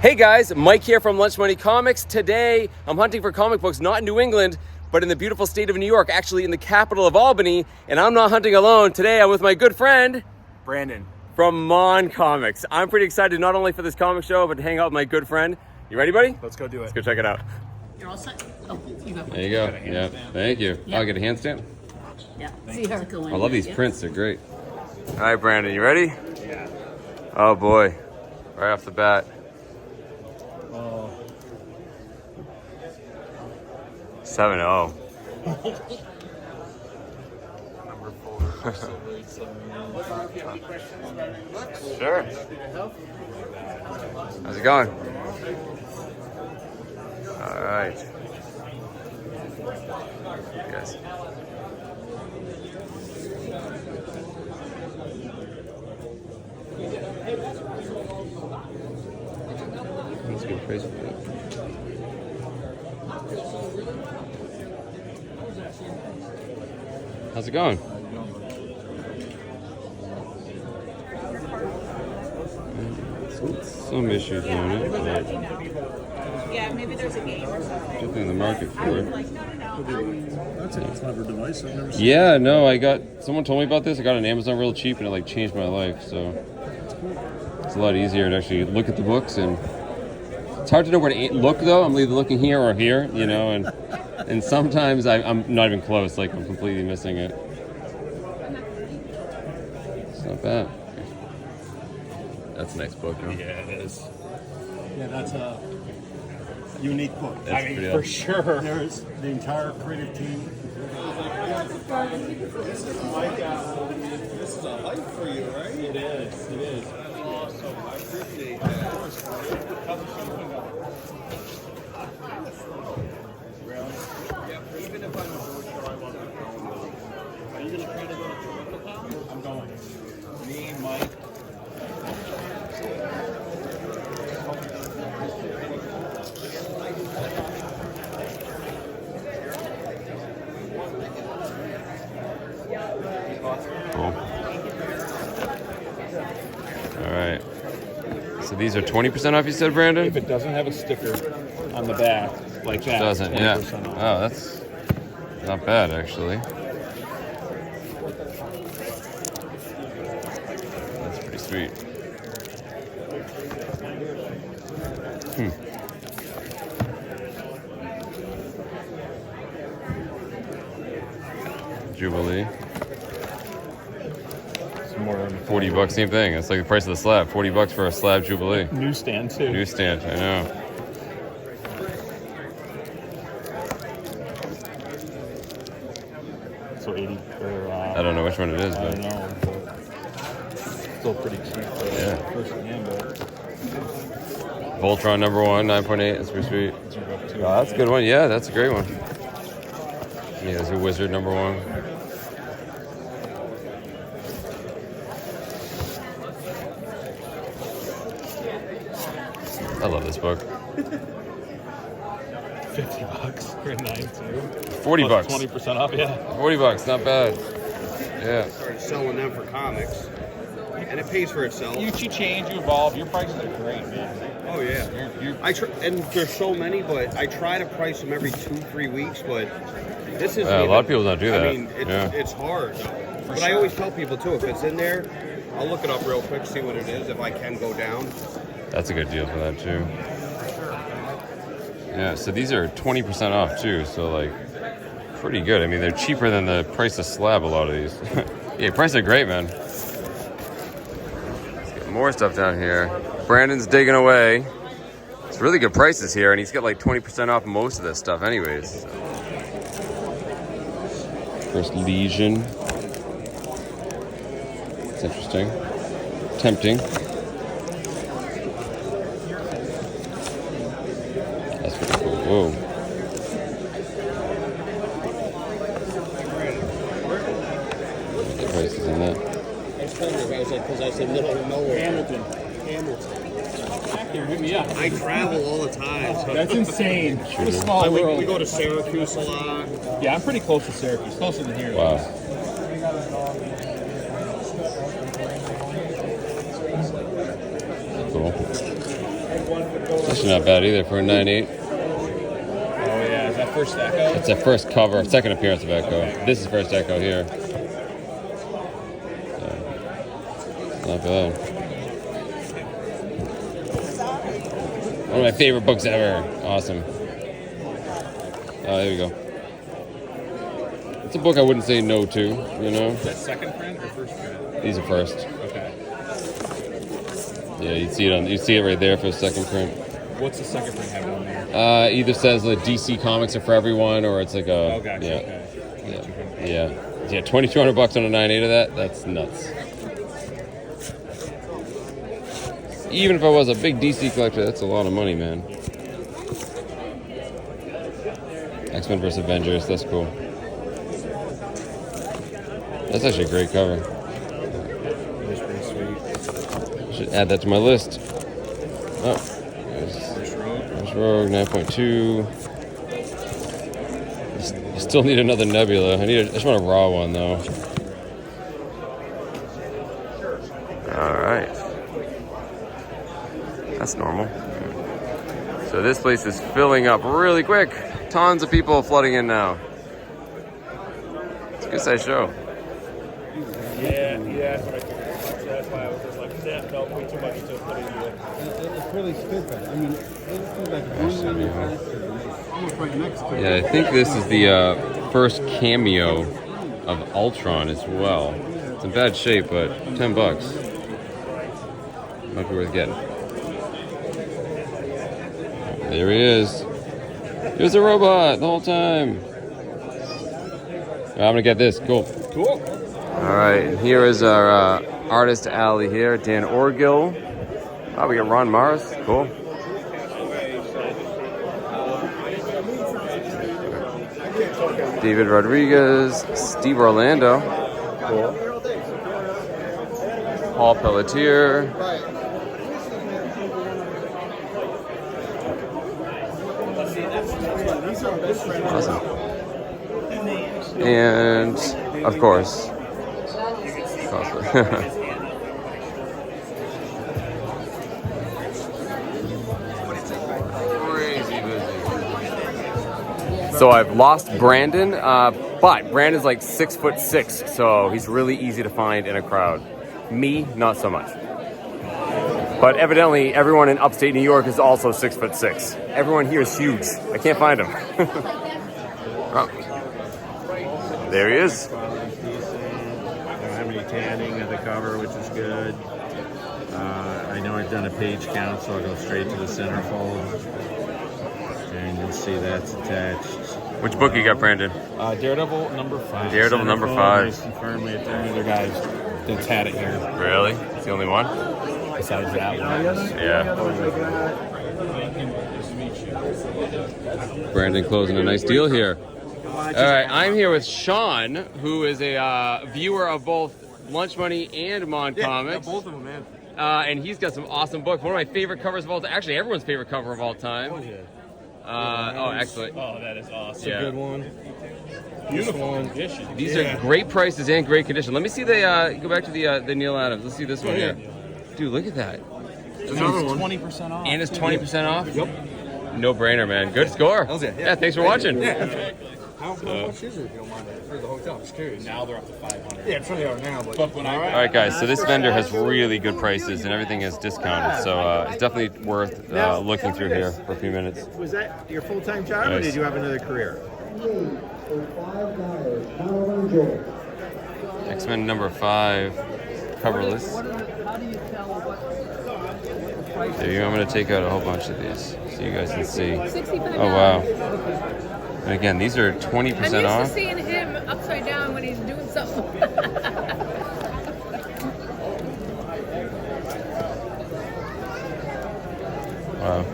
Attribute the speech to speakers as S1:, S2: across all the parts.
S1: Hey guys, Mike here from M.O.N Comics. Today, I'm hunting for comic books not in New England, but in the beautiful state of New York, actually in the capital of Albany, and I'm not hunting alone. Today, I'm with my good friend,
S2: Brandon.
S1: From M.O.N Comics. I'm pretty excited not only for this comic show, but to hang out with my good friend. You ready, buddy?
S2: Let's go do it.
S1: Let's go check it out.
S3: You're all set? Oh, you got one.
S1: There you go. Yeah, thank you.
S3: Yeah.
S1: I'll get a hand stamp.
S3: Yeah. See her.
S1: I love these prints, they're great. All right, Brandon, you ready?
S2: Yeah.
S1: Oh boy, right off the bat. 7-0. Sure. How's it going? All right. Yes. Let's go crazy. How's it going? Some issues on it, but
S4: Yeah, maybe there's a game or something.
S1: definitely in the market for it.
S5: That's a clever device. I've never seen.
S1: Yeah, no, someone told me about this. I got it on Amazon real cheap, and it like changed my life. So it's a lot easier to actually look at the books, and it's hard to know where to look though. I'm either looking here or here, you know, and sometimes I'm not even close. Like I'm completely missing it. It's not bad. That's a nice book, huh?
S2: Yeah, it is.
S5: Yeah, that's a unique book.
S1: That's
S2: I mean,
S1: pretty
S2: for
S1: awesome.
S2: sure.
S5: There's the entire creative team.
S6: This is a hike for you, right?
S2: It is. It is.
S6: Awesome. I appreciate that. Yeah, even if I'm a board show, I love it.
S2: Are you going to try to go to Toronto Town?
S5: I'm going.
S6: Me, Mike.
S1: Cool. All right. So these are 20% off, you said, Brandon?
S2: If it doesn't have a sticker on the back like that,
S1: Doesn't,
S2: it's
S1: yeah.
S2: 20% off.
S1: Oh, that's not bad, actually. That's pretty sweet. Jubilee.
S2: It's more than
S1: $40, same thing. It's like the price of the slab. $40 for a slab Jubilee.
S2: newsstand too.
S1: Newsstand, I know.
S2: So 80 or
S1: I don't know which one it is,
S2: I don't
S1: but
S2: know. But still pretty cheap for
S1: Yeah.
S2: first game, but
S1: Voltron number 1, 9.8. That's pretty sweet.
S2: it's up to
S1: Oh, that's a good one. Yeah, that's a great one. Yeah, there's a Wizard number 1. I love this book.
S2: $50 for 9 too.
S1: 40 bucks.
S2: 20% off, yeah.
S1: $40, not bad. Yeah.
S6: Started selling them for comics, and it pays for itself.
S2: You change, you evolve. Your prices are great, man.
S6: Oh yeah. And there's so many, but I try to price them every 2-3 weeks. But this is
S1: A lot of people don't do that.
S6: I mean,
S1: Yeah.
S6: it's hard. But I always tell people too, if it's in there, I'll look it up real quick, see what it is, if I can go down.
S1: That's a good deal for that too. Yeah, so these are 20% off too, so like pretty good. I mean, they're cheaper than the price of slab, a lot of these. Yeah, prices are great, man. Let's get more stuff down here. Brandon's digging away. It's really good prices here, and he's got like 20% off most of this stuff anyways. So. First Legion. It's interesting. Tempting. That's pretty cool. Whoa. The prices in that.
S6: I was telling you guys that because I said middle of nowhere. Hamilton.
S2: Here, hit me up.
S6: I travel all the time. So
S2: That's insane. What a small
S6: we
S2: world.
S6: go to Syracuse a lot.
S2: Yeah, I'm pretty close to Syracuse. Closer than here.
S1: Wow. Cool. actually not bad either for a 9.8.
S2: Oh yeah, is that first Echo?
S1: It's a first cover, second appearance of Echo.
S2: Okay.
S1: This is first Echo here. So, not bad. One of my favorite books ever. Awesome. There we go. It's a book I wouldn't say no to, you know?
S2: Is that second print or first print?
S1: These are first.
S2: Okay.
S1: Yeah, you see it right there for the second print.
S2: What's the second print have on there?
S1: Either says the DC Comics are for everyone, or it's like a
S2: Oh, gotcha.
S1: yeah,
S2: Okay.
S1: yeah, yeah. $2,200 on a 9.8 of that. That's nuts. Even if I was a big DC collector, that's a lot of money, man. X-Men vs. Avengers, that's cool. That's actually a great cover.
S2: That's pretty sweet.
S1: Should add that to my list. Oh,
S2: First Rogue.
S1: Rogue 9.2. You still need another Nebula. I just want a raw one though. All right. That's normal. So this place is filling up really quick. Tons of people flooding in now. It's a good sized show.
S2: Yeah, that's what I figured. So that's why I was just like, that felt way too much to put in here.
S5: It's really stupid. I mean, it's like almost right next to it.
S1: Yeah, I think this is the first cameo of Ultron as well. It's in bad shape, but $10. Might be worth getting. There he is. He was a robot the whole time. I'm gonna get this. Cool.
S2: Cool.
S1: All right, here is our artist alley here. Dan Orgill. Oh, we got Ron Morris. Cool. David Rodriguez. Steve Orlando. Cool. Paul Pelletier. Awesome. And of course, crazy busy. So I've lost Brandon, but Brandon's like 6'6", so he's really easy to find in a crowd. Me, not so much. But evidently, everyone in upstate New York is also 6'6". Everyone here is huge. I can't find him. Oh. There he is.
S7: Don't have any tanning of the cover, which is good. I know I've done a page count, so I'll go straight to the centerfold. And you'll see that's attached.
S1: Which book you got, Brandon?
S2: Daredevil number 5.
S1: Daredevil number
S7: Centerfold,
S1: 5.
S7: Nice and firmly
S2: The
S7: attached.
S2: other guys that's had it here.
S1: Really? It's the only one?
S2: Besides that one.
S1: Yeah. Brandon closing a nice deal here. All right, I'm here with Sean, who is a viewer of both Lunch Money and M.O.N Comics.
S5: Both of them, man.
S1: And he's got some awesome books. One of my favorite covers of all time. Actually, everyone's favorite cover of all time. Oh, excellent.
S2: Oh, that is awesome.
S1: Yeah.
S5: Good one.
S2: Beautiful condition.
S1: These are great prices and great condition. Let me see the, go back to the Neil Adams. Let's see this one here. Dude, look at that.
S5: Another one.
S2: 20% off.
S1: And it's 20% off? Yep. No brainer, man. Good score. Yeah, thanks for watching.
S5: How much is it, if you don't mind, for the hotel? I'm just curious.
S2: Now they're up to 500.
S5: Yeah, it's really are now, but
S2: When I
S1: All right, guys. So this vendor has really good prices, and everything is discounted. So it's definitely worth looking through here for a few minutes.
S8: Was that your full-time job, or
S1: Nice.
S8: did you have another career?
S1: X-Men number 5, coverless. There you go. I'm going to take out a whole bunch of these so you guys can see. Oh, wow. And again, these are 20%
S3: I'm used
S1: off.
S3: to seeing him upside down when he's doing something.
S1: Wow.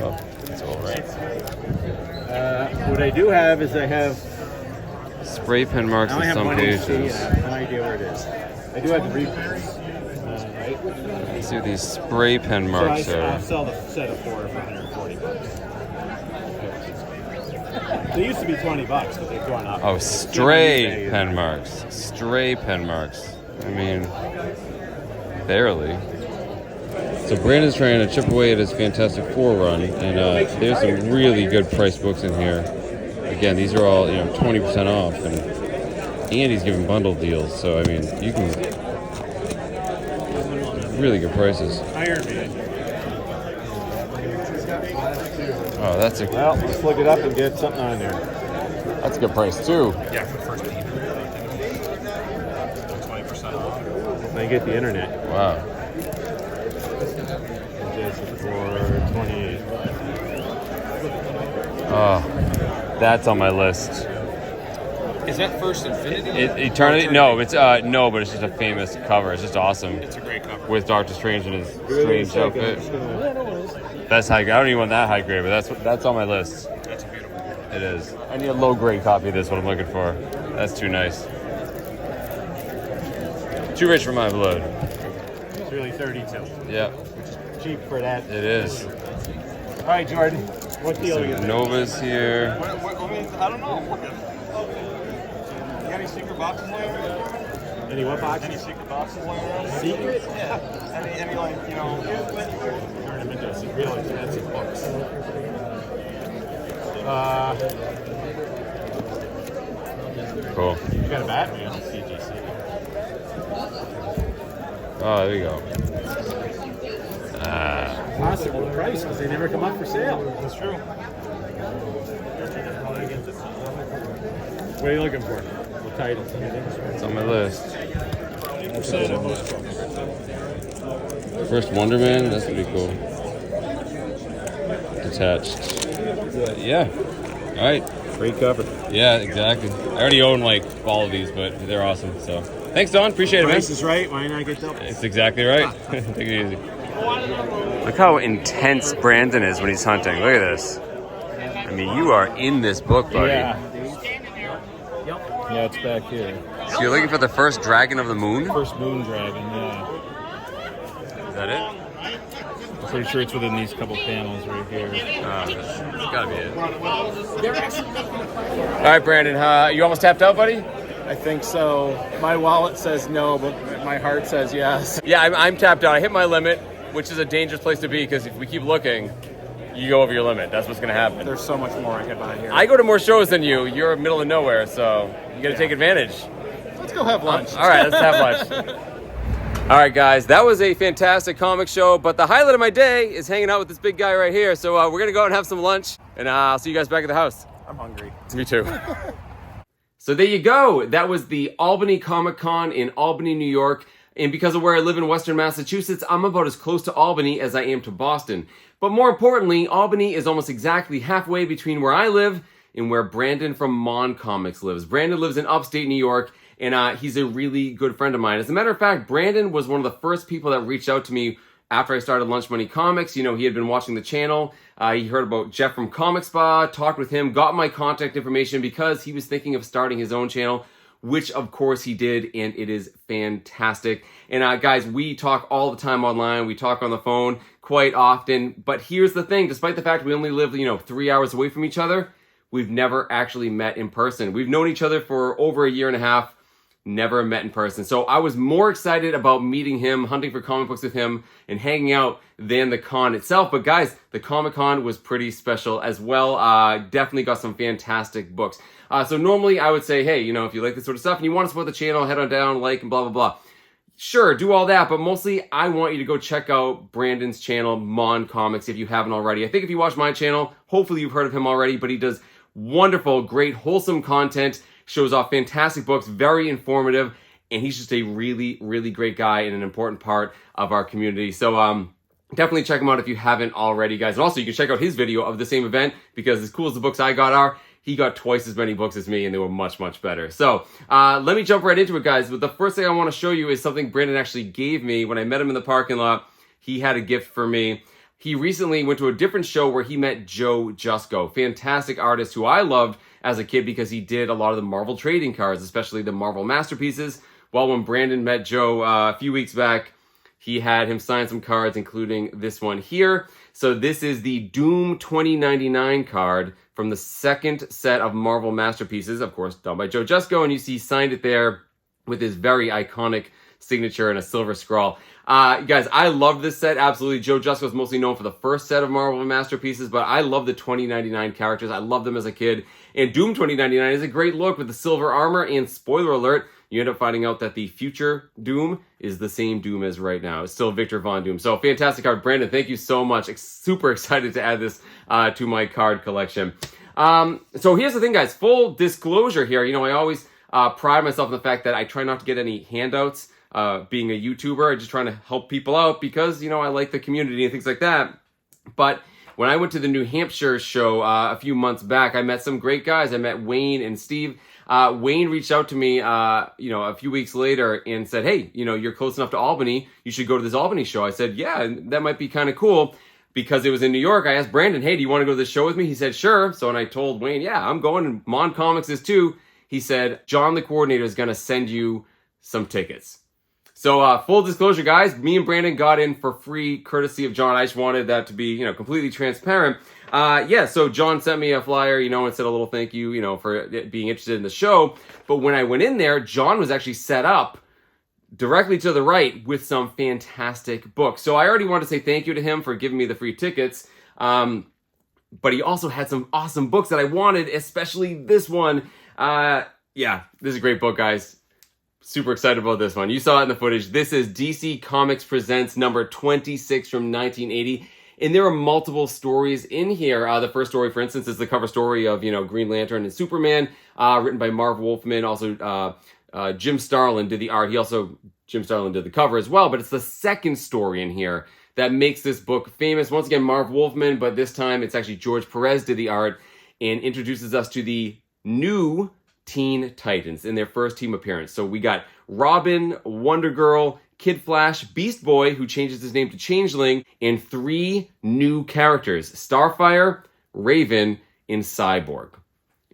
S1: Oh, that's all right.
S8: What I do have is I have.
S1: Spray pen marks
S8: I only
S1: on
S8: have
S1: some
S8: one
S1: pages.
S8: HC, and I have no idea where it is. I do have reprints.
S1: Let's see what these spray pen
S8: So
S1: marks
S8: I'll
S1: are.
S8: sell the set of 4 for $140. They used to be $20, but they've gone up.
S1: Oh, stray pen marks. Stray pen marks. I mean, barely. So Brandon's trying to chip away at his Fantastic Four run, and there's some really good price books in here. Again, these are all 20% off, and he's giving bundle deals. So I mean, you can really good prices.
S2: Iron Man.
S1: Oh, that's a
S8: Well, let's look it up and get something on there.
S1: that's a good price too.
S2: Yeah, for the first payment. 20% off.
S8: I get the internet.
S1: Wow.
S8: This is for 28.
S1: Oh, that's on my list.
S6: Is that First Infinity?
S1: Eternity? No, it's no, but it's just a famous cover. It's just awesome.
S6: It's a great cover.
S1: With Doctor Strange in his strange outfit. That's high grade. I don't even want that high grade, but that's on my list.
S6: That's beautiful.
S1: It is. I need a low grade copy of this. What I'm looking for. That's too nice. Too rich for my blood.
S8: It's really 32.
S1: Yeah,
S8: Cheap for that.
S1: it is.
S8: All right, Jordan. What deal are you
S1: Some Novas here.
S6: I don't know. You got any secret boxes laying around?
S8: Any what boxes?
S6: Any secret boxes laying around?
S8: Secret?
S6: Yeah. Any like,
S8: Turn them into some real expensive books.
S1: Cool.
S8: You got a Batman CGC.
S1: Oh, there you go.
S8: Possible price because they never come up for sale.
S6: That's true.
S8: What are you looking for? What title?
S1: It's on my list. First Wonder Man. That's pretty cool. Detached. Yeah. All right.
S8: Great cover.
S1: Yeah, exactly. I already own like all of these, but they're awesome. So thanks, Don. Appreciate it, man.
S8: Price is right. Why not get double?
S1: It's exactly right. Take it easy. Look how intense Brandon is when he's hunting. Look at this. I mean, you are in this book, buddy.
S8: Yeah, it's back here.
S1: So you're looking for the first Dragon of the Moon?
S8: First Moon Dragon, yeah.
S1: Is that it?
S8: I'm pretty sure it's within these couple panels right here.
S1: It's gotta be it. All right, Brandon. You almost tapped out, buddy?
S9: I think so. My wallet says no, but my heart says yes.
S1: Yeah, I'm tapped out. I hit my limit, which is a dangerous place to be because if we keep looking, you go over your limit. That's what's going to happen.
S9: There's so much more I could buy here.
S1: I go to more shows than you. You're middle of nowhere, so you got to take advantage.
S9: Let's go have lunch.
S1: All right, let's have lunch. All right, guys, that was a fantastic comic show, but the highlight of my day is hanging out with this big guy right here. So we're going to go out and have some lunch, and I'll see you guys back at the house.
S9: I'm hungry.
S1: Me too. So there you go. That was the Albany Comic Con in Albany, New York. And because of where I live in Western Massachusetts, I'm about as close to Albany as I am to Boston. But more importantly, Albany is almost exactly halfway between where I live and where Brandon from M.O.N Comics lives. Brandon lives in upstate New York, and he's a really good friend of mine. As a matter of fact, Brandon was one of the first people that reached out to me after I started Lunch Money Comics. You know, he had been watching the channel. He heard about Jeff from Comic Spa, talked with him, got my contact information because he was thinking of starting his own channel, which of course he did, and it is fantastic. And guys, we talk all the time online. We talk on the phone quite often. But here's the thing, despite the fact we only live, 3 hours away from each other, we've never actually met in person. We've known each other for over a year and a half, never met in person. So I was more excited about meeting him, hunting for comic books with him, and hanging out than the con itself. But guys, the Comic Con was pretty special as well. Definitely got some fantastic books. So normally I would say, hey, if you like this sort of stuff and you want to support the channel, head on down, like, and blah, blah, blah. Sure, do all that, but mostly I want you to go check out Brandon's channel, M.O.N Comics, if you haven't already. I think if you watch my channel, hopefully you've heard of him already, but he does wonderful, great, wholesome content, shows off fantastic books, very informative, and he's just a really, really great guy and an important part of our community. So definitely check him out if you haven't already, guys. And also, you can check out his video of the same event, because as cool as the books I got are, he got twice as many books as me, and they were much, much better. So let me jump right into it, guys. But the first thing I want to show you is something Brandon actually gave me when I met him in the parking lot. He had a gift for me. He recently went to a different show where he met Joe Jusko, fantastic artist who I loved as a kid because he did a lot of the Marvel trading cards, especially the Marvel Masterpieces. Well, when Brandon met Joe a few weeks back, he had him sign some cards, including this one here. So this is the Doom 2099 card from the second set of Marvel Masterpieces, of course, done by Joe Jusko, and you see signed it there with his very iconic signature and a silver scroll. Guys, I love this set, absolutely. Joe Jusko is mostly known for the first set of Marvel Masterpieces, but I love the 2099 characters. I loved them as a kid. And Doom 2099 is a great look with the silver armor, and spoiler alert, you end up finding out that the future Doom is the same Doom as right now. It's still Victor Von Doom. So fantastic card. Brandon, thank you so much. Super excited to add this to my card collection. So here's the thing, guys. Full disclosure here. You know, I always pride myself in the fact that I try not to get any handouts being a YouTuber. I'm just trying to help people out because, you know, I like the community and things like that. But when I went to the New Hampshire show a few months back, I met some great guys. I met Wayne and Steve. Wayne reached out to me, you know, a few weeks later and said, hey, you know, you're close enough to Albany. You should go to this Albany show. I said, yeah, that might be kind of cool. Because it was in New York, I asked Brandon, hey, do you want to go to this show with me? He said, sure. So when I told Wayne, yeah, I'm going, and M.O.N Comics is too, he said, John, the coordinator, is going to send you some tickets. So full disclosure, guys, me and Brandon got in for free, courtesy of John. I just wanted that to be, you know, completely transparent. Yeah, so John sent me a flyer, you know, and said a little thank you, you know, for being interested in the show. But when I went in there, John was actually set up directly to the right with some fantastic books. So I already wanted to say thank you to him for giving me the free tickets. But he also had some awesome books that I wanted, especially this one. Yeah, this is a great book, guys. Super excited about this one. You saw it in the footage. This is DC Comics Presents number 26 from 1980. And there are multiple stories in here. The first story, for instance, is the cover story of, you know, Green Lantern and Superman, written by Marv Wolfman. Also, Jim Starlin did the art. Jim Starlin did the cover as well, but it's the second story in here that makes this book famous. Once again, Marv Wolfman, but this time it's actually George Perez did the art and introduces us to the new Teen Titans in their first team appearance. So we got Robin, Wonder Girl, Kid Flash, Beast Boy, who changes his name to Changeling, and 3 new characters, Starfire, Raven, and Cyborg.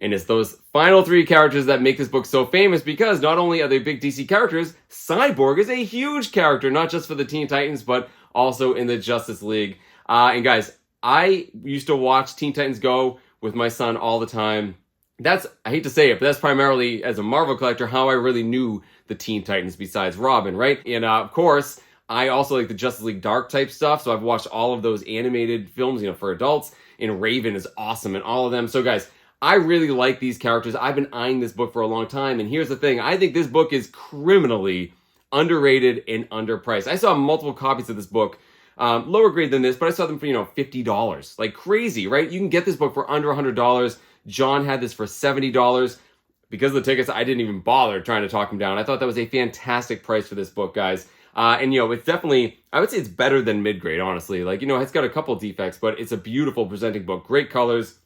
S1: And it's those final 3 characters that make this book so famous because not only are they big DC characters, Cyborg is a huge character, not just for the Teen Titans, but also in the Justice League. And guys, I used to watch Teen Titans Go with my son all the time. That's, I hate to say it, but that's primarily, as a Marvel collector, how I really knew the Teen Titans besides Robin, right? And of course, I also like the Justice League Dark type stuff, so I've watched all of those animated films, you know, for adults, and Raven is awesome in all of them. So guys, I really like these characters. I've been eyeing this book for a long time, and here's the thing. I think this book is criminally underrated and underpriced. I saw multiple copies of this book, lower grade than this, but I saw them for, you know, $50. Like crazy, right? You can get this book for under $100. John had this for $70. Because of the tickets, I didn't even bother trying to talk him down. I thought that was a fantastic price for this book, guys. And, you know, it's definitely, I would say it's better than mid-grade, honestly. Like, you know, it's got a couple defects, but it's a beautiful presenting book. Great colors.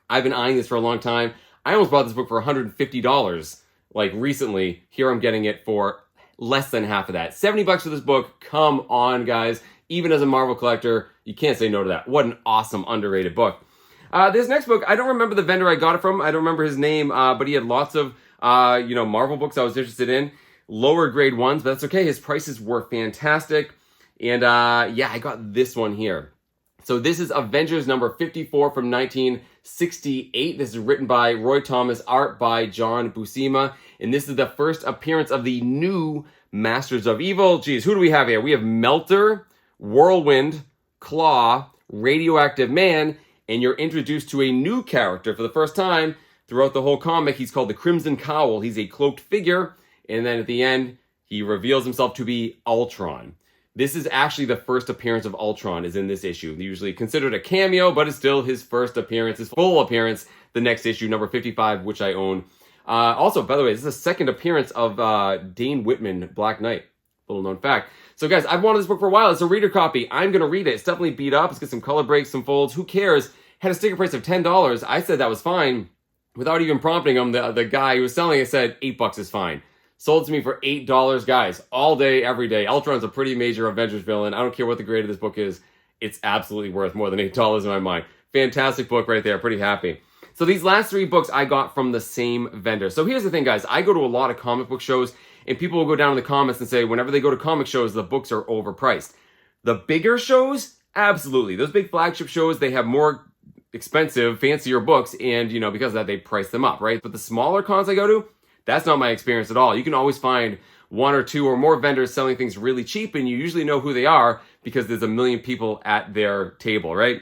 S1: I've been eyeing this for a long time. I almost bought this book for $150, like, recently. Here I'm getting it for less than half of that. $70 for this book. Come on, guys. Even as a Marvel collector, you can't say no to that. What an awesome, underrated book. This next book, I don't remember the vendor I got it from. I don't remember his name, but he had lots of, you know, Marvel books I was interested in. Lower grade ones, but that's okay. His prices were fantastic. And, yeah, I got this one here. So this is Avengers number 54 from 1968. This is written by Roy Thomas, art by John Buscema. And this is the first appearance of the new Masters of Evil. Geez, who do we have here? We have Melter, Whirlwind, Claw, Radioactive Man, and you're introduced to a new character for the first time throughout the whole comic. He's called the Crimson Cowl. He's a cloaked figure, and then at the end, he reveals himself to be Ultron. This is actually the first appearance of Ultron is in this issue. Usually considered a cameo, but it's still his first appearance, his full appearance, the next issue, number 55, which I own. Also, by the way, this is the second appearance of Dane Whitman, Black Knight. Little known fact. So guys, I've wanted this book for a while. It's a reader copy. I'm going to read it. It's definitely beat up. It's got some color breaks, some folds. Who cares? Had a sticker price of $10. I said that was fine. Without even prompting him, the guy who was selling it said $8 is fine. Sold to me for $8, guys. All day, every day. Ultron's a pretty major Avengers villain. I don't care what the grade of this book is. It's absolutely worth more than $8 in my mind. Fantastic book right there. Pretty happy. So these last 3 books I got from the same vendor. So here's the thing, guys. I go to a lot of comic book shows, and people will go down in the comments and say whenever they go to comic shows, the books are overpriced. The bigger shows, Absolutely. Those big flagship shows, they have more expensive, fancier books, and, you know, because of that, they price them up, right? But the smaller cons I go to, that's not my experience at all. You can always find one or two or more vendors selling things really cheap, and you usually know who they are because there's a million people at their table, right?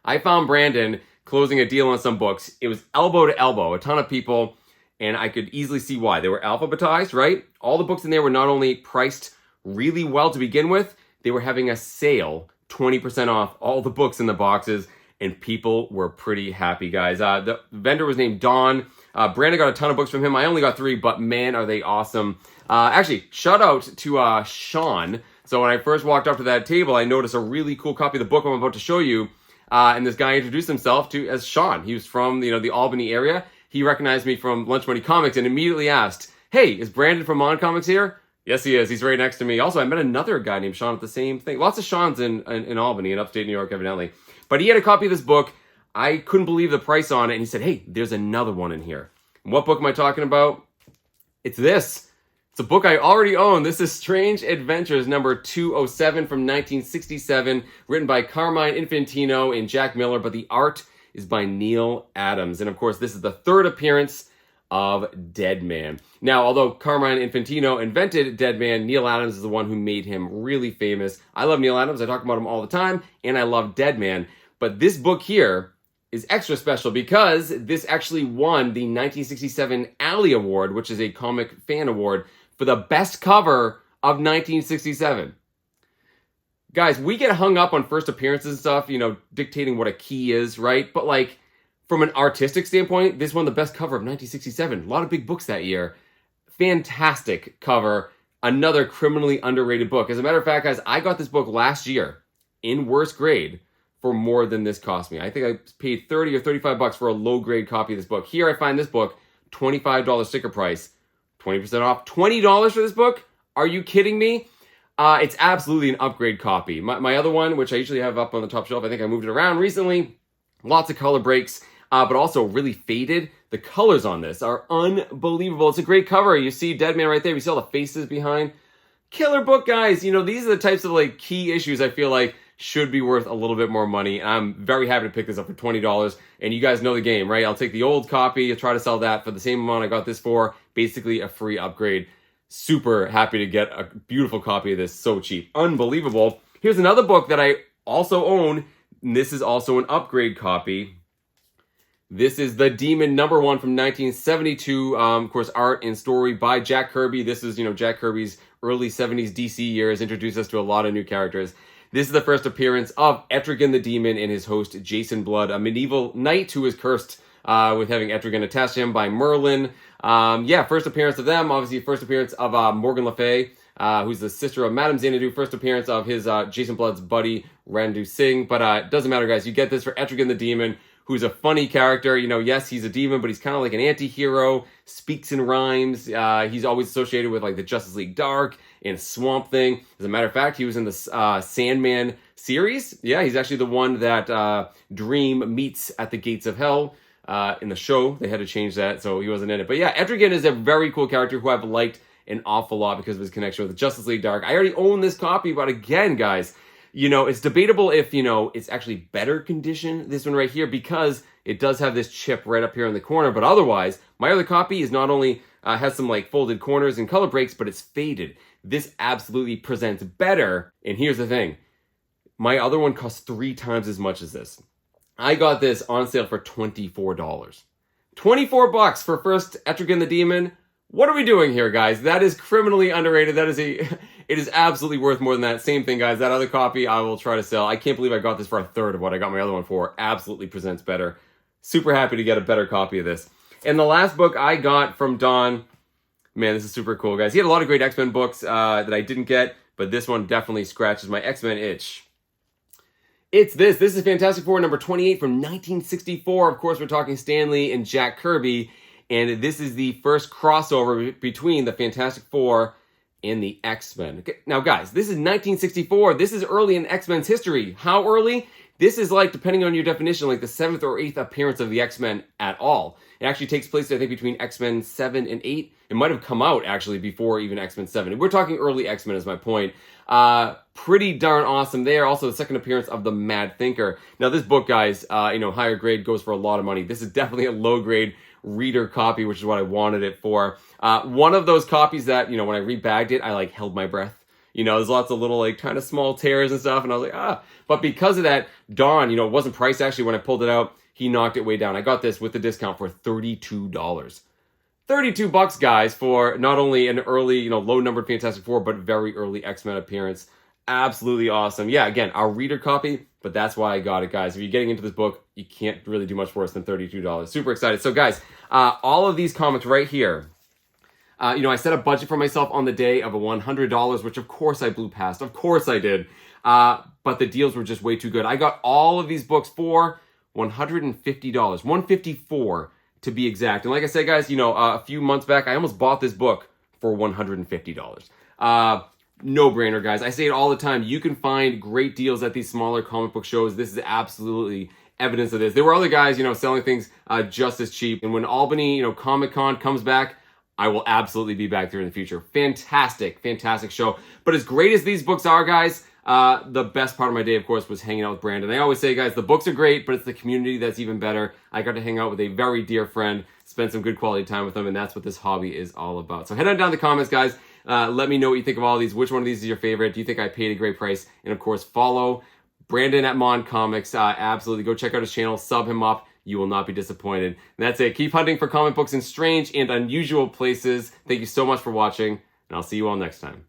S1: I found Brandon closing a deal on some books. It was elbow to elbow, a ton of people, and I could easily see why. They were alphabetized, right? All the books in there were not only priced really well to begin with, they were having a sale, 20% off all the books in the boxes, and people were pretty happy, guys. The vendor was named Don. Brandon got a ton of books from him. I only got 3, but man, are they awesome. Actually, shout out to Sean. So when I first walked up to that table, I noticed a really cool copy of the book I'm about to show you. And this guy introduced himself as Sean. He was from, the Albany area. He recognized me from Lunch Money Comics and immediately asked, "Hey, is Brandon from M.O.N Comics here?" Yes, he is. He's right next to me. Also, I met another guy named Sean at the same thing. Lots of Seans in Albany, in upstate New York, evidently. But he had a copy of this book. I couldn't believe the price on it. And he said, "Hey, there's another one in here." What book am I talking about? It's this. It's a book I already own. This is Strange Adventures number 207 from 1967, written by Carmine Infantino and Jack Miller, but the art is by Neil Adams. And of course, this is the 3rd appearance of Dead Man. Now, although Carmine Infantino invented Dead Man, Neil Adams is the one who made him really famous. I love Neil Adams. I talk about him all the time, and I love Dead Man. But this book here is extra special because this actually won the 1967 Alley Award, which is a comic fan award, for the best cover of 1967. Guys, we get hung up on first appearances and stuff, dictating what a key is, right? But like, from an artistic standpoint, this won the best cover of 1967. A lot of big books that year. Fantastic cover. Another criminally underrated book. As a matter of fact, guys, I got this book last year in worst grade for more than this cost me. I think I paid $30 or $35 for a low grade copy of this book. Here I find this book, $25 sticker price, 20% off, $20 for this book? Are you kidding me? It's absolutely an upgrade copy. My other one, which I usually have up on the top shelf, I think I moved it around recently. Lots of color breaks, but also really faded. The colors on this are unbelievable. It's a great cover. You see Dead Man right there. You see all the faces behind. Killer book, guys. These are the types of key issues I feel like should be worth a little bit more money. And I'm very happy to pick this up for $20. And you guys know the game, right? I'll take the old copy, I'll try to sell that for the same amount I got this for. Basically a free upgrade. Super happy to get a beautiful copy of this. So cheap. Unbelievable. Here's another book that I also own. And this is also an upgrade copy. This is The Demon #1 from 1972. Of course, art and story by Jack Kirby. This is, Jack Kirby's early 70s DC years. Introduced us to a lot of new characters. This is the first appearance of Etrigan the Demon and his host, Jason Blood, a medieval knight who is cursed with having Etrigan attached to him by Merlin. First appearance of them. Obviously, first appearance of Morgan Le Fay, who's the sister of Madame Xanadu. First appearance of his Jason Blood's buddy, Randu Singh. But it doesn't matter, guys. You get this for Etrigan the Demon, who's a funny character. Yes, he's a demon, but he's kind of like an anti-hero, speaks in rhymes. He's always associated with the Justice League Dark and Swamp Thing. As a matter of fact, he was in the Sandman series. Yeah, he's actually the one that Dream meets at the gates of hell. In the show, they had to change that, so he wasn't in it. But yeah, Etrigan is a very cool character who I've liked an awful lot because of his connection with the Justice League Dark. I already own this copy, but again, guys, it's debatable if, it's actually better condition, this one right here, because it does have this chip right up here in the corner. But otherwise, my other copy is not only has some folded corners and color breaks, but it's faded. This absolutely presents better. And here's the thing. My other one costs 3 times as much as this. I got this on sale for $24. $24 for first Etrigan the Demon. What are we doing here, guys? That is criminally underrated. It is absolutely worth more than that. Same thing, guys. That other copy I will try to sell. I can't believe I got this for a third of what I got my other one for. Absolutely presents better. Super happy to get a better copy of this. And the last book I got from Don, man, this is super cool, guys. He had a lot of great X-Men books that I didn't get, but this one definitely scratches my X-Men itch. It's this. This is Fantastic Four number 28 from 1964. Of course, we're talking Stan Lee and Jack Kirby. And this is the first crossover between the Fantastic Four and the X-Men. Okay, now, guys, this is 1964. This is early in X-Men's history. How early? This is like, depending on your definition, like the 7th or 8th appearance of the X-Men at all. It actually takes place, I think, between X-Men 7 and 8. It might have come out, actually, before even X-Men 7. We're talking early X-Men is my point. Pretty darn awesome there. Also, the second appearance of the Mad Thinker. Now, this book, guys, higher grade goes for a lot of money. This is definitely a low-grade reader copy, which is what I wanted it for. One of those copies that, when I rebagged it, I, held my breath. There's lots of little, kind of small tears and stuff, and I was like, But because of that, Don, it wasn't priced, actually, when I pulled it out. He knocked it way down. I got this with the discount for $32. $32, guys, for not only an early, low-numbered Fantastic Four, but very early X-Men appearance. Absolutely awesome. Yeah, again, our reader copy, but that's why I got it, guys. If you're getting into this book, you can't really do much worse than $32. Super excited. So, guys, all of these comics right here, I set a budget for myself on the day of $100, which of course I blew past. Of course I did. But the deals were just way too good. I got all of these books for $150, $154 to be exact. And like I said, guys, a few months back, I almost bought this book for $150. No brainer, guys. I say it all the time. You can find great deals at these smaller comic book shows. This is absolutely evidence of this. There were other guys, selling things just as cheap. And when Albany, Comic Con comes back, I will absolutely be back there in the future. Fantastic, fantastic show. But as great as these books are, guys, the best part of my day, of course, was hanging out with Brandon. I always say, guys, the books are great, but it's the community that's even better. I got to hang out with a very dear friend, spend some good quality time with them, and that's what this hobby is all about. So head on down to the comments, guys. Let me know what you think of all of these. Which one of these is your favorite? Do you think I paid a great price? And, of course, follow Brandon at M.O.N Comics. Absolutely. Go check out his channel. Sub him up. You will not be disappointed. And that's it. Keep hunting for comic books in strange and unusual places. Thank you so much for watching, and I'll see you all next time.